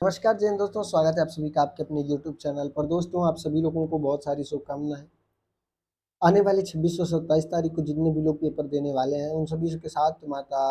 नमस्कार जैन दोस्तों, स्वागत है आप सभी का आपके अपने यूट्यूब चैनल पर। दोस्तों, आप सभी लोगों को बहुत सारी शुभकामनाएं। आने वाली 26 और 27 तारीख को जितने भी लोग पेपर देने वाले हैं उन सभी के साथ माता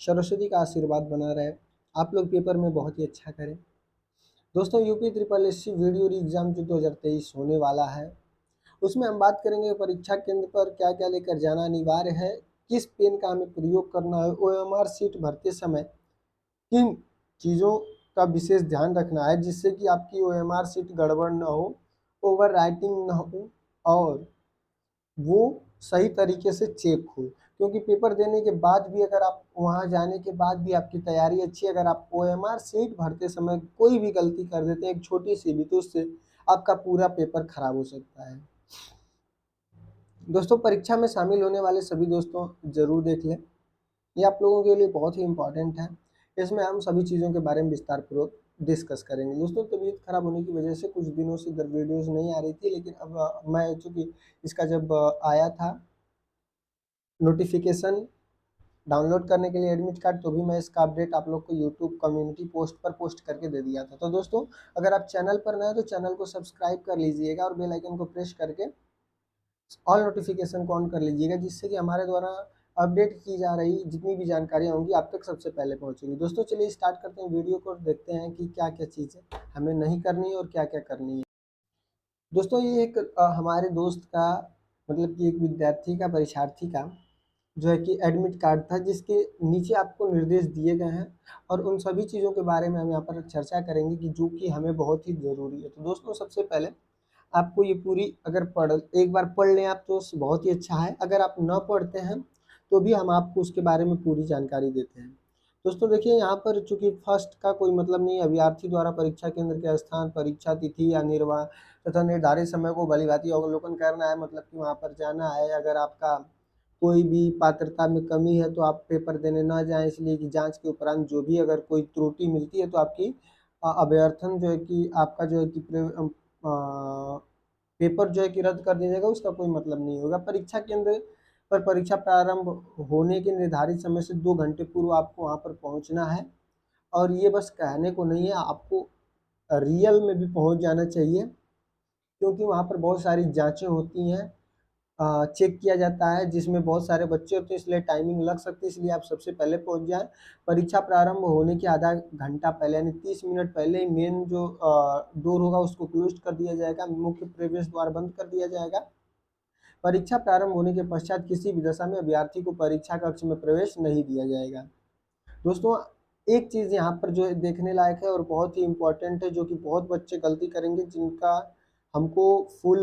सरस्वती का आशीर्वाद बना रहे। आप लोग पेपर में बहुत ही अच्छा करें। दोस्तों, UP triple S C VDO exam जो 2023 होने वाला है उसमें हम बात करेंगे परीक्षा केंद्र पर क्या क्या लेकर जाना अनिवार्य है, किस पेन का हमें प्रयोग करना है, OMR सीट भरते समय किन चीज़ों का विशेष ध्यान रखना है जिससे कि आपकी OMR सीट गड़बड़ ना हो, ओवर राइटिंग ना हो और वो सही तरीके से चेक हो। क्योंकि पेपर देने के बाद भी अगर आप वहाँ जाने के बाद भी आपकी तैयारी अच्छी है, अगर आप OMR सीट भरते समय कोई भी गलती कर देते हैं एक छोटी सी भी, तो उससे आपका पूरा पेपर खराब हो सकता है। दोस्तों, परीक्षा में शामिल होने वाले सभी दोस्तों ज़रूर देख लें, ये आप लोगों के लिए बहुत ही इम्पॉर्टेंट है। इसमें हम सभी चीज़ों के बारे में विस्तार पूर्वक डिस्कस करेंगे। दोस्तों, तबीयत खराब होने की वजह से कुछ दिनों से इधर वीडियोस नहीं आ रही थी, लेकिन अब मैं चूँकि इसका जब आया था नोटिफिकेशन डाउनलोड करने के लिए एडमिट कार्ड, तो भी मैं इसका अपडेट आप लोग को यूट्यूब कम्युनिटी पोस्ट पर पोस्ट करके दे दिया था। तो दोस्तों, अगर आप चैनल पर नए हैं तो चैनल को सब्सक्राइब कर लीजिएगा और बेल आइकन को प्रेस करके ऑल नोटिफिकेशन को ऑन कर लीजिएगा, जिससे कि हमारे द्वारा अपडेट की जा रही जितनी भी जानकारियाँ होंगी आप तक सबसे पहले पहुँचेंगी। दोस्तों, चलिए स्टार्ट करते हैं वीडियो को, देखते हैं कि क्या क्या चीज़ें हमें नहीं करनी है और क्या क्या करनी है। दोस्तों, ये एक हमारे दोस्त का मतलब कि एक विद्यार्थी का, परीक्षार्थी का जो है कि एडमिट कार्ड था, जिसके नीचे आपको निर्देश दिए गए हैं और उन सभी चीज़ों के बारे में हम यहाँ पर चर्चा करेंगे कि जो कि हमें बहुत ही ज़रूरी है। तो दोस्तों, सबसे पहले आपको ये पूरी अगर एक बार पढ़ लें आप तो बहुत ही अच्छा है। अगर आप न पढ़ते हैं तो भी हम आपको उसके बारे में पूरी जानकारी देते हैं। दोस्तों देखिए, यहाँ पर चूंकि फर्स्ट का कोई मतलब नहीं है, अभ्यर्थी द्वारा परीक्षा केंद्र के स्थान, परीक्षा तिथि या निर्वाह तथा निर्धारित समय को भलीभांति अवलोकन करना है, मतलब कि वहाँ पर जाना है। अगर आपका कोई भी पात्रता में कमी है तो आप पेपर देने ना जाएं, इसलिए कि जांच के उपरांत जो भी अगर कोई त्रुटि मिलती है तो आपकी अभ्यर्थन जो है कि आपका जो है कि पेपर जो है कि रद्द कर दिया जाएगा, उसका कोई मतलब नहीं होगा। परीक्षा केंद्र पर परीक्षा प्रारंभ होने के निर्धारित समय से 2 घंटे पूर्व आपको वहाँ पर पहुँचना है और ये बस कहने को नहीं है, आपको रियल में भी पहुँच जाना चाहिए, क्योंकि वहाँ पर बहुत सारी जाँचें होती हैं, चेक किया जाता है जिसमें बहुत सारे बच्चे होते हैं, इसलिए टाइमिंग लग सकती है, इसलिए आप सबसे पहले पहुँच जाएँ। परीक्षा प्रारंभ होने के आधा घंटा पहले यानी 30 मिनट पहले ही मेन जो डोर होगा उसको क्लोज़ कर दिया जाएगा, मुख्य प्रवेश द्वार बंद कर दिया जाएगा। परीक्षा प्रारंभ होने के पश्चात किसी भी दशा में अभ्यर्थी को परीक्षा कक्ष में प्रवेश नहीं दिया जाएगा। दोस्तों, एक चीज़ यहाँ पर जो है देखने लायक है और बहुत ही इम्पोर्टेंट है, जो कि बहुत बच्चे गलती करेंगे, जिनका हमको फुल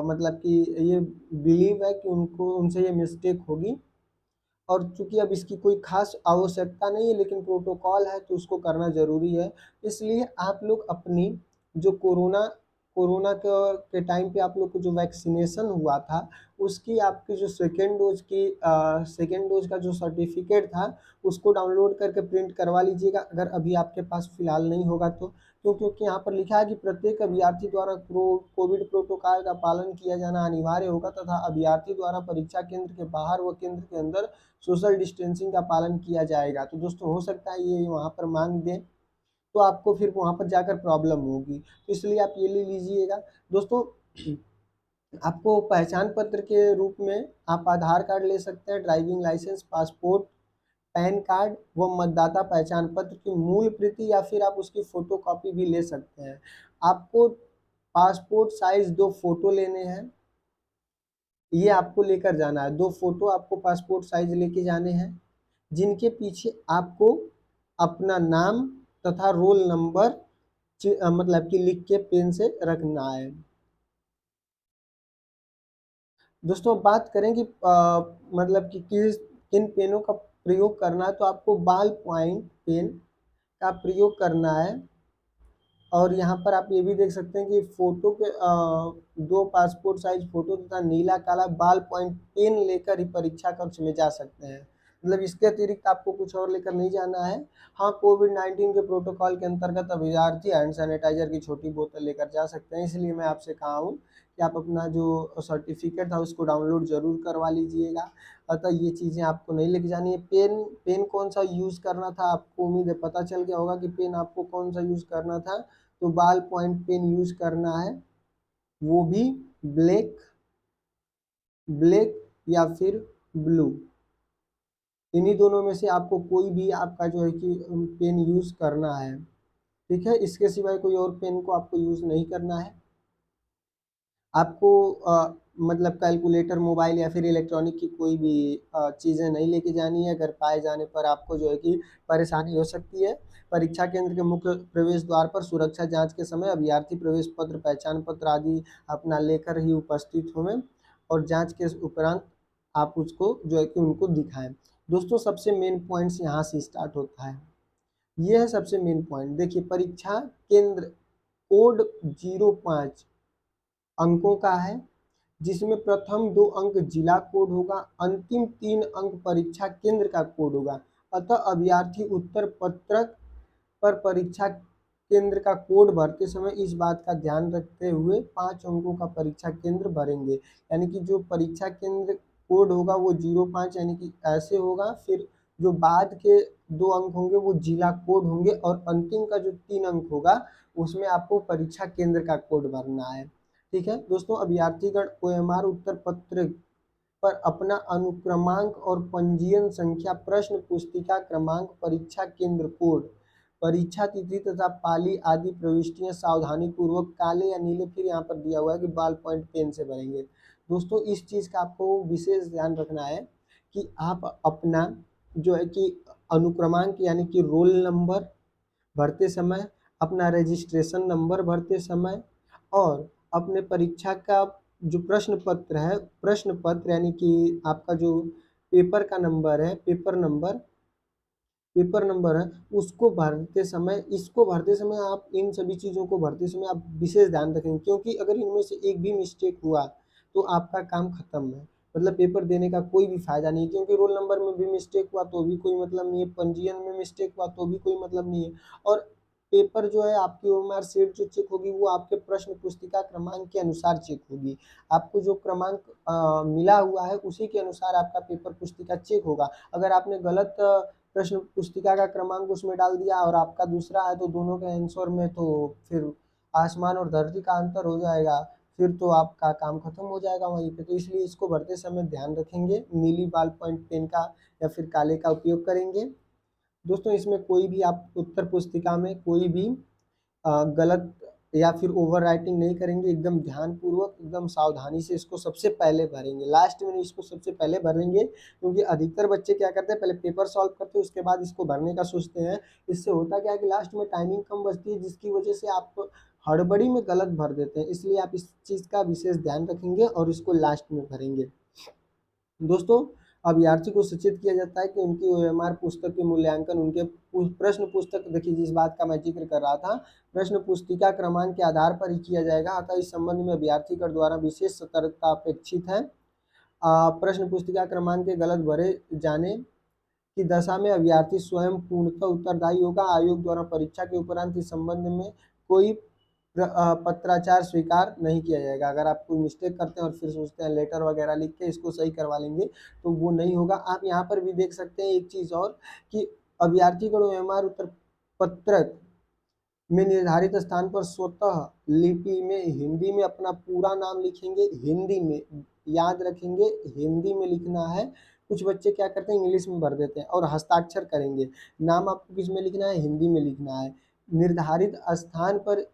मतलब कि ये बिलीव है कि उनको उनसे ये मिस्टेक होगी, और चूँकि अब इसकी कोई ख़ास आवश्यकता नहीं है लेकिन प्रोटोकॉल है तो उसको करना ज़रूरी है। इसलिए आप लोग अपनी जो कोरोना कोरोना के टाइम पे आप लोग को जो वैक्सीनेशन हुआ था, उसकी आपकी जो सेकंड डोज़ का जो सर्टिफ़िकेट था, उसको डाउनलोड करके प्रिंट करवा लीजिएगा, अगर अभी आपके पास फ़िलहाल नहीं होगा तो। क्योंकि यहाँ पर लिखा है कि प्रत्येक अभ्यर्थी द्वारा कोविड प्रोटोकॉल का पालन किया जाना अनिवार्य होगा तथा अभ्यर्थी द्वारा परीक्षा केंद्र के बाहर व केंद्र के अंदर सोशल डिस्टेंसिंग का पालन किया जाएगा। तो दोस्तों, हो सकता है ये वहाँ पर मांग दें तो आपको फिर वहाँ पर जाकर प्रॉब्लम होगी, तो इसलिए आप ये ले लीजिएगा। दोस्तों, आपको पहचान पत्र के रूप में आप आधार कार्ड ले सकते हैं, driving licence, passport, PAN card व मतदाता पहचान पत्र की मूल प्रति या फिर आप उसकी फ़ोटोकॉपी भी ले सकते हैं। आपको पासपोर्ट साइज़ 2 फ़ोटो लेने हैं, ये आपको लेकर जाना है। 2 फ़ोटो आपको पासपोर्ट साइज़ लेके जाने हैं, जिनके पीछे आपको अपना नाम तथा रोल नंबर मतलब कि लिख के पेन से रखना है। दोस्तों, बात करें कि मतलब कि किन पेनों का प्रयोग करना है, तो आपको बॉल पॉइंट पेन का प्रयोग करना है। और यहाँ पर आप ये भी देख सकते हैं कि फ़ोटो के 2 पासपोर्ट साइज़ फ़ोटो तथा नीला काला बॉल पॉइंट पेन लेकर ही परीक्षा कक्ष में जा सकते हैं। मतलब इसके अतिरिक्त आपको कुछ और लेकर नहीं जाना है। हाँ, कोविड-19 के प्रोटोकॉल के अंतर्गत अभ्यर्थी हैंड सैनिटाइज़र की छोटी बोतल लेकर जा सकते हैं, इसलिए मैं आपसे कहा हूँ कि आप अपना जो सर्टिफिकेट था उसको डाउनलोड ज़रूर करवा लीजिएगा। अतः ये चीज़ें आपको नहीं लेके जानी है। पेन पेन कौन सा यूज़ करना था आपको, उम्मीद है पता चल गया होगा कि पेन आपको कौन सा यूज़ करना था। तो बॉल पॉइंट पेन यूज़ करना है, वो भी ब्लैक ब्लैक या फिर ब्लू, इन्हीं दोनों में से आपको कोई भी आपका जो है कि पेन यूज़ करना है। ठीक है, इसके सिवाय कोई और पेन को आपको यूज़ नहीं करना है। आपको मतलब कैलकुलेटर, मोबाइल या फिर इलेक्ट्रॉनिक की कोई भी चीज़ें नहीं लेके जानी है। अगर पाए जाने पर आपको जो है कि परेशानी हो सकती है। परीक्षा केंद्र के मुख्य प्रवेश द्वार पर सुरक्षा जांच के समय अभ्यर्थी प्रवेश पत्र, पहचान पत्र आदि अपना लेकर ही उपस्थित होवें और जांच के उपरांत आप उसको जो है कि उनको दिखाएं। दोस्तों, सबसे मेन पॉइंट्स यहाँ से स्टार्ट होता है। ये है सबसे मेन पॉइंट। देखिए, परीक्षा केंद्र कोड 05 अंकों का है, जिसमें प्रथम 2 अंक जिला कोड होगा, अंतिम 3 अंक परीक्षा केंद्र का कोड होगा। अतः अभ्यर्थी उत्तर पत्रक पर परीक्षा केंद्र का कोड भरते समय इस बात का ध्यान रखते हुए 5 अंकों का परीक्षा केंद्र भरेंगे। यानी कि जो परीक्षा केंद्र कोड होगा वो 05 यानी कि ऐसे होगा, फिर जो बाद के 2 अंक होंगे वो जिला कोड होंगे और अंतिम का जो 3 अंक होगा उसमें आपको परीक्षा केंद्र का कोड भरना है। ठीक है दोस्तों, अभ्यर्थीगण ओएमआर उत्तर पत्र पर अपना अनुक्रमांक और पंजीयन संख्या, प्रश्न पुस्तिका क्रमांक, परीक्षा केंद्र कोड, परीक्षा तिथि तथा पाली आदि प्रविष्टियां सावधानी पूर्वक काले या नीले, फिर यहाँ पर दिया हुआ है कि बॉल पॉइंट पेन से भरेंगे। दोस्तों, इस चीज़ का आपको विशेष ध्यान रखना है कि आप अपना जो है कि अनुक्रमांक यानी कि रोल नंबर भरते समय, अपना रजिस्ट्रेशन नंबर भरते समय और अपने परीक्षा का जो प्रश्न पत्र है, प्रश्न पत्र यानी कि आपका जो पेपर का नंबर है, पेपर नंबर है, उसको भरते समय, इसको भरते समय आप इन सभी चीज़ों को भरते समय आप विशेष ध्यान रखेंगे, क्योंकि अगर इनमें से एक भी मिस्टेक हुआ तो आपका काम खत्म है। मतलब पेपर देने का कोई भी फायदा नहीं, क्योंकि रोल नंबर में भी मिस्टेक हुआ तो भी कोई मतलब नहीं है, पंजीयन में मिस्टेक हुआ तो भी कोई मतलब नहीं है। और पेपर जो है, आपकी ओएमआर शीट जो चेक होगी वो आपके प्रश्न पुस्तिका क्रमांक के अनुसार चेक होगी। आपको जो क्रमांक मिला हुआ है उसी के अनुसार आपका पेपर पुस्तिका चेक होगा। अगर आपने गलत प्रश्न पुस्तिका का क्रमांक उसमें डाल दिया और आपका दूसरा है तो दोनों के आंसर में तो फिर आसमान और धरती का अंतर हो जाएगा, फिर तो आपका काम खत्म हो जाएगा वहीं पे। तो इसलिए इसको भरते समय ध्यान रखेंगे, नीली बॉल पॉइंट पेन का या फिर काले का उपयोग करेंगे। दोस्तों, इसमें कोई भी आप उत्तर पुस्तिका में कोई भी गलत या फिर ओवर राइटिंग नहीं करेंगे, एकदम ध्यानपूर्वक, एकदम सावधानी से इसको सबसे पहले भरेंगे, लास्ट में नहीं, इसको सबसे पहले भरेंगे। क्योंकि अधिकतर बच्चे क्या करते हैं, पहले पेपर सॉल्व करते हैं उसके बाद इसको भरने का सोचते हैं। इससे होता क्या है कि लास्ट में टाइमिंग कम बचती है, जिसकी वजह से आप हड़बड़ी में गलत भर देते हैं। इसलिए आप इस चीज़ का विशेष ध्यान रखेंगे और इसको लास्ट में भरेंगे। दोस्तों, अभ्यर्थी को सूचित किया जाता है कि उनकी ओएमआर पुस्तक के मूल्यांकन उनके प्रश्न पुस्तक, देखिए जिस बात का मैं जिक्र कर रहा था, प्रश्न पुस्तिका क्रमांक के आधार पर ही किया जाएगा। अतः इस संबंध में अभ्यर्थीगण द्वारा विशेष सतर्कता अपेक्षित है। प्रश्न पुस्तिका क्रमांक के गलत भरे जाने की दशा में अभ्यर्थी स्वयं पूर्णतः उत्तरदायी होगा। आयोग द्वारा परीक्षा के उपरांत इस संबंध में कोई पत्राचार स्वीकार नहीं किया जाएगा। अगर आप कोई मिस्टेक करते हैं और फिर सोचते हैं लेटर वगैरह लिख के इसको सही करवा लेंगे, तो वो नहीं होगा। आप यहाँ पर भी देख सकते हैं एक चीज़ और कि अभ्यर्थीगण ओएमआर उत्तर पत्रक में निर्धारित स्थान पर स्वतः लिपि में हिंदी में अपना पूरा नाम लिखेंगे, हिंदी में, याद रखेंगे हिंदी में लिखना है। कुछ बच्चे क्या करते हैं, इंग्लिश में भर देते हैं और हस्ताक्षर करेंगे। नाम आपको किस में लिखना है, हिंदी में लिखना है। निर्धारित स्थान पर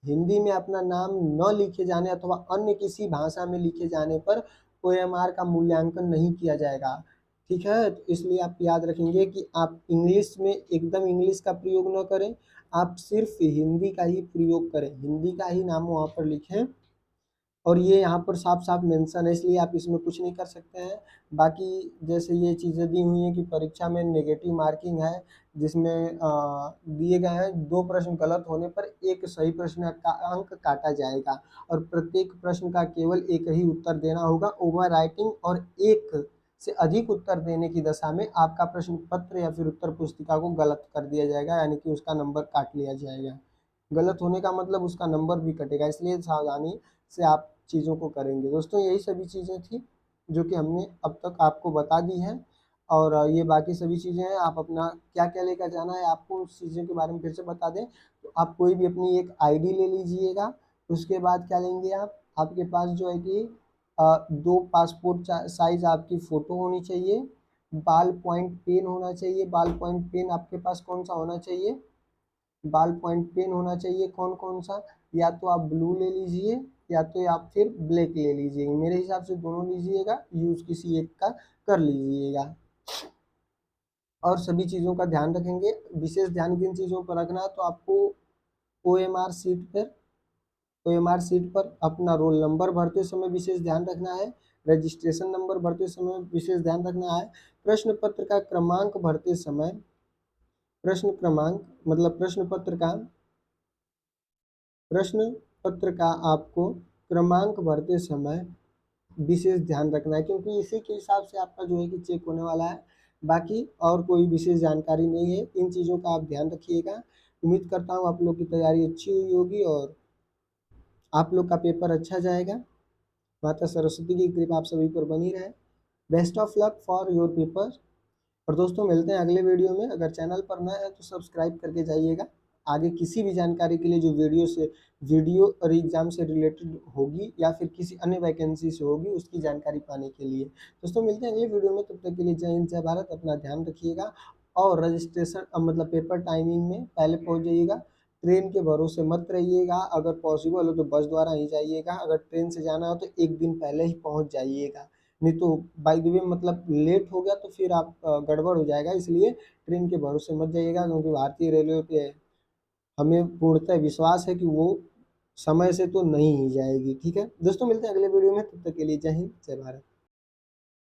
हिंदी में अपना नाम न लिखे जाने अथवा अन्य किसी भाषा में लिखे जाने पर ओएमआर का मूल्यांकन नहीं किया जाएगा। ठीक है, तो इसलिए आप याद रखेंगे कि आप इंग्लिश में एकदम इंग्लिश का प्रयोग न करें, आप सिर्फ हिंदी का ही प्रयोग करें, हिंदी का ही नाम वहाँ पर लिखें। और ये यहाँ पर साफ साफ मेंशन है, इसलिए आप इसमें कुछ नहीं कर सकते हैं। बाकी जैसे ये चीज़ें दी हुई हैं कि परीक्षा में नेगेटिव मार्किंग है, जिसमें दिए गए हैं 2 प्रश्न गलत होने पर 1 सही प्रश्न का अंक काटा जाएगा और प्रत्येक प्रश्न का केवल 1 ही उत्तर देना होगा। ओवर राइटिंग और 1 से अधिक उत्तर देने की दशा में आपका प्रश्न पत्र या फिर उत्तर पुस्तिका को गलत कर दिया जाएगा, यानी कि उसका नंबर काट लिया जाएगा। गलत होने का मतलब उसका नंबर भी कटेगा, इसलिए सावधानी से आप चीज़ों को करेंगे। दोस्तों यही सभी चीज़ें थी जो कि हमने अब तक आपको बता दी हैं, और ये बाकी सभी चीज़ें हैं। आप अपना क्या-क्या लेकर जाना है आपको उस चीज़ों के बारे में फिर से बता दें। तो आप कोई भी अपनी एक आईडी ले लीजिएगा, उसके बाद क्या लेंगे आप, आपके पास जो है कि 2 पासपोर्ट साइज़ आपकी फ़ोटो होनी चाहिए, बाल पॉइंट पेन होना चाहिए। बाल पॉइंट पेन आपके पास कौन-सा होना चाहिए? बाल पॉइंट पेन होना चाहिए कौन-कौन सा? या तो आप ब्लू ले लीजिए या तो आप फिर ब्लैक ले लीजिए। मेरे हिसाब से दोनों लीजिएगा, यूज़ किसी एक का कर लीजिएगा। और सभी चीज़ों का ध्यान रखेंगे। विशेष ध्यान किन चीज़ों पर रखना है, तो आपको ओएमआर शीट पर ओएमआर शीट पर अपना रोल नंबर भरते समय विशेष ध्यान रखना है। रजिस्ट्रेशन नंबर भरते समय विशेष ध्यान रखना है। प्रश्न पत्र का क्रमांक भरते समय, प्रश्न क्रमांक मतलब प्रश्न पत्र का आपको क्रमांक भरते समय विशेष ध्यान रखना है, क्योंकि इसी के हिसाब से आपका जो है कि चेक होने वाला है। बाकी और कोई विशेष जानकारी नहीं है। इन चीज़ों का आप ध्यान रखिएगा। उम्मीद करता हूँ आप लोग की तैयारी अच्छी हुई होगी और आप लोग का पेपर अच्छा जाएगा। माता सरस्वती की कृपा आप सभी पर बनी रहे। Best of luck for your paper. और दोस्तों मिलते हैं अगले वीडियो में। अगर चैनल पर नए हैं तो सब्सक्राइब करके जाइएगा। आगे किसी भी जानकारी के लिए जो वीडियो और एग्ज़ाम से रिलेटेड होगी या फिर किसी अन्य वैकेंसी से होगी, उसकी जानकारी पाने के लिए। दोस्तों मिलते हैं अगले वीडियो में, तब तक के लिए जय हिंद जय भारत। अपना ध्यान रखिएगा और रजिस्ट्रेशन मतलब पेपर टाइमिंग में पहले पहुँच जाइएगा। ट्रेन के भरोसे मत रहिएगा। अगर पॉसिबल हो तो बस द्वारा ही जाइएगा। अगर ट्रेन से जाना हो तो एक दिन पहले ही पहुँच जाइएगा, नहीं तो बाय द वे मतलब लेट हो गया तो फिर आप गड़बड़ हो जाएगा। इसलिए ट्रेन के भरोसे मत जाइएगा, क्योंकि भारतीय रेलवे पे हमें पूर्णतः विश्वास है कि वो समय से तो नहीं ही जाएगी। ठीक है दोस्तों, मिलते हैं अगले वीडियो में, तब तक के लिए जय हिंद जय भारत।